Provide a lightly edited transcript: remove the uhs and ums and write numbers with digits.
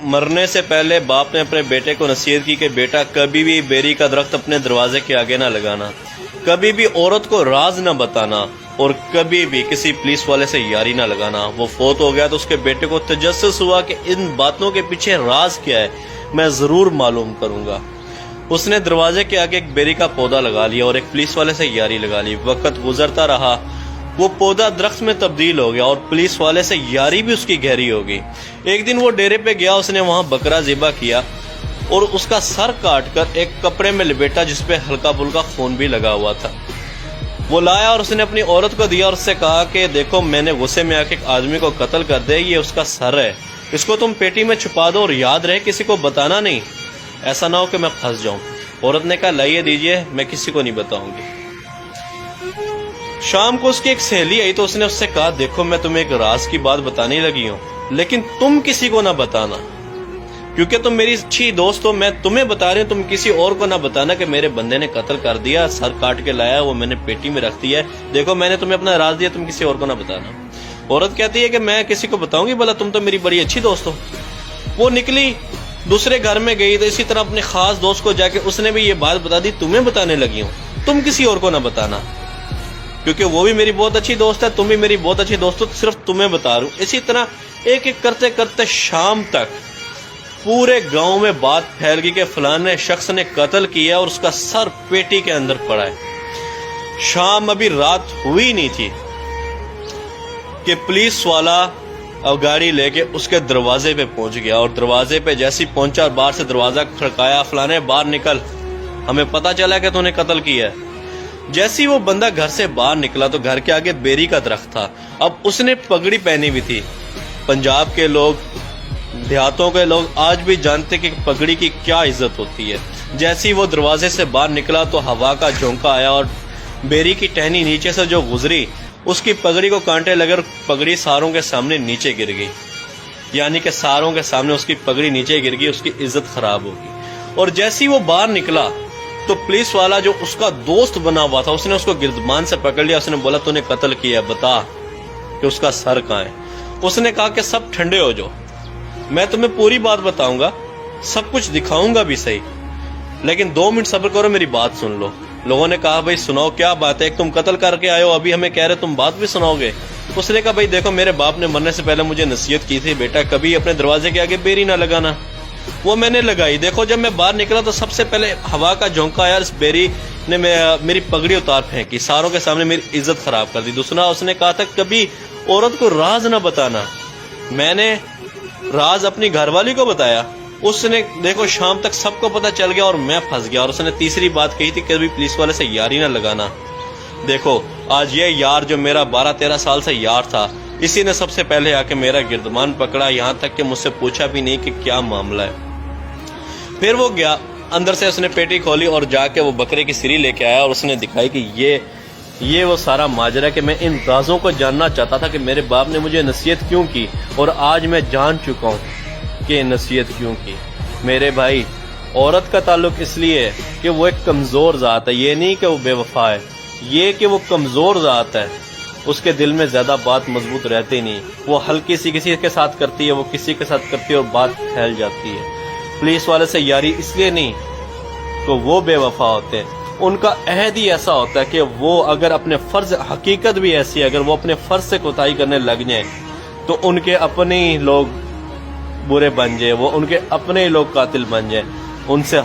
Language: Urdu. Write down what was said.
مرنے سے پہلے باپ نے اپنے بیٹے کو نصیحت کی کہ بیٹا کبھی بھی بیری کا درخت اپنے دروازے کے آگے نہ لگانا، کبھی بھی عورت کو راز نہ بتانا، اور کبھی بھی کسی پولیس والے سے یاری نہ لگانا۔ وہ فوت ہو گیا تو اس کے بیٹے کو تجسس ہوا کہ ان باتوں کے پیچھے راز کیا ہے، میں ضرور معلوم کروں گا۔ اس نے دروازے کے آگے ایک بیری کا پودا لگا لیا اور ایک پولیس والے سے یاری لگا لی۔ وقت گزرتا رہا، وہ پودا درخت میں تبدیل ہو گیا اور پولیس والے سے یاری بھی اس کی گہری ہو گئی۔ ایک دن وہ ڈیرے پہ گیا، اس نے وہاں بکرا ذبح کیا اور اس کا سر کاٹ کر ایک کپڑے میں لپیٹا جس پہ ہلکا پھلکا خون بھی لگا ہوا تھا۔ وہ لایا اور اس نے اپنی عورت کو دیا اور اس سے کہا کہ دیکھو میں نے غصے میں آ کے ایک آدمی کو قتل کر دے، یہ اس کا سر ہے، اس کو تم پیٹی میں چھپا دو اور یاد رہے کسی کو بتانا نہیں، ایسا نہ ہو کہ میں پھنس جاؤں۔ عورت نے کہا لائیے دیجئے، میں کسی کو نہیں بتاؤں گی۔ شام کو اس کی ایک سہیلی آئی تو اس نے اس سے کہا دیکھو میں تمہیں ایک راز کی بات بتانے لگی ہوں، لیکن تم کسی کو نہ بتانا، کیونکہ تم میری اچھی دوست ہو، میں تمہیں بتا رہی ہوں، تم کسی اور کو نہ بتانا کہ میرے بندے نے قتل کر دیا، سر کاٹ کے لایا، وہ میں نے پیٹی میں رکھ دیا ہے، دیکھو میں نے تمہیں اپنا راز دیا، تم کسی اور کو نہ بتانا۔ عورت کہتی ہے کہ میں کسی کو بتاؤں گی، بھلا تم تو میری بڑی اچھی دوست ہو۔ وہ نکلی، دوسرے گھر میں گئی تو اسی طرح اپنے خاص دوست کو جا کے اس نے بھی یہ بات بتا دی، تمہیں بتانے لگی ہوں، تم کسی اور کو نہ بتانا، کیونکہ وہ بھی میری بہت اچھی دوست ہے، تم بھی میری بہت اچھی دوست ہو، صرف تمہیں بتا رہا ہوں۔ اسی طرح ایک ایک کرتے کرتے شام تک پورے گاؤں میں بات پھیل گئی کہ فلانے شخص نے قتل کیا اور اس کا سر پیٹی کے اندر پڑا ہے۔ شام ابھی رات ہوئی نہیں تھی کہ پولیس والا اب گاڑی لے کے اس کے دروازے پہ پہنچ گیا، اور دروازے پہ جیسی پہنچا اور باہر سے دروازہ کھڑکایا، فلانے باہر نکل، ہمیں پتہ چلا کہ تو نے قتل کیا ہے۔ جیسی وہ بندہ گھر سے باہر نکلا تو گھر کے آگے بیری کا درخت تھا، اب اس نے پگڑی پہنی ہوئی تھی۔ پنجاب کے لوگ، دیہاتوں کے لوگ آج بھی جانتے کہ پگڑی کی کیا عزت ہوتی ہے۔ جیسی وہ دروازے سے باہر نکلا تو ہوا کا جھونکا آیا اور بیری کی ٹہنی نیچے سے جو گزری اس کی پگڑی کو کانٹے لگے اور پگڑی ساروں کے سامنے نیچے گر گئی، یعنی کہ ساروں کے سامنے اس کی پگڑی نیچے گر گئی، اس کی عزت خراب ہوگی۔ اور جیسی وہ باہر نکلا تو پولیس والا جو اس کا دوست بنا ہوا تھا اس نے اس کو گردمان سے پکڑ لیا، اس نے بولا تو نے قتل کیا، بتا کہ اس کا سر کہاں ہے۔ اس نے کہا کہ سب ٹھنڈے ہو جاؤ، میں تمہیں پوری بات بتاؤں گا، سب کچھ دکھاؤں گا بھی صحیح، لیکن 2 منٹ صبر کرو، میری بات سن لو۔ لوگوں نے کہا بھائی سناؤ کیا بات ہے، ایک تم قتل کر کے آئے ہو، ابھی ہمیں کہہ رہے تم بات بھی سناؤ گے۔ اس نے کہا بھائی دیکھو میرے باپ نے مرنے سے پہلے مجھے نصیحت کی تھی بیٹا کبھی اپنے دروازے کے آگے بیری نہ لگانا، وہ میں نے لگائی، دیکھو جب میں باہر نکلا تو سب سے پہلے ہوا کا جھونکا آیا، اس بیری نے میری پگڑی اتار پھینکی، ساروں کے سامنے میری عزت خراب کر دی۔ دوسرا اس نے کہا تھا کبھی عورت کو راز نہ بتانا، میں نے راز اپنی گھر والی کو بتایا، اس نے دیکھو شام تک سب کو پتہ چل گیا اور میں پھنس گیا۔ اور اس نے تیسری بات کہی تھی کہ کبھی پولیس والے سے یاری نہ لگانا، دیکھو آج یہ یار جو میرا 12-13 سال سے یار تھا، اسی نے سب سے پہلے آ کے میرا گردمان پکڑا، یہاں تک کہ مجھ سے پوچھا بھی نہیں کہ کیا معاملہ ہے۔ پھر وہ گیا اندر سے، اس نے پیٹی کھولی اور جا کے وہ بکرے کی سری لے کے آیا اور اس نے دکھائی کہ یہ وہ سارا ماجرا کہ میں ان رازوں کو جاننا چاہتا تھا کہ میرے باپ نے مجھے نصیحت کیوں کی، اور آج میں جان چکا ہوں کہ نصیحت کیوں کی۔ میرے بھائی عورت کا تعلق اس لیے ہے کہ وہ ایک کمزور ذات ہے، یہ نہیں کہ وہ بے وفا ہے، یہ کہ وہ کمزور ذات ہے، اس کے دل میں زیادہ بات مضبوط رہتی نہیں، وہ ہلکی سی کسی کے ساتھ کرتی ہے، وہ کسی کے ساتھ کرتی ہے اور بات پھیل جاتی ہے۔ پولیس والے سے یاری اس لیے نہیں تو وہ بے وفا ہوتے ہیں، ان کا عہد ہی ایسا ہوتا ہے کہ وہ اگر اپنے فرض، حقیقت بھی ایسی ہے، اگر وہ اپنے فرض سے کوتاہی کرنے لگ جائیں تو ان کے اپنے ہی لوگ برے بن جائیں، وہ ان کے اپنے ہی لوگ قاتل بن جائیں، ان سے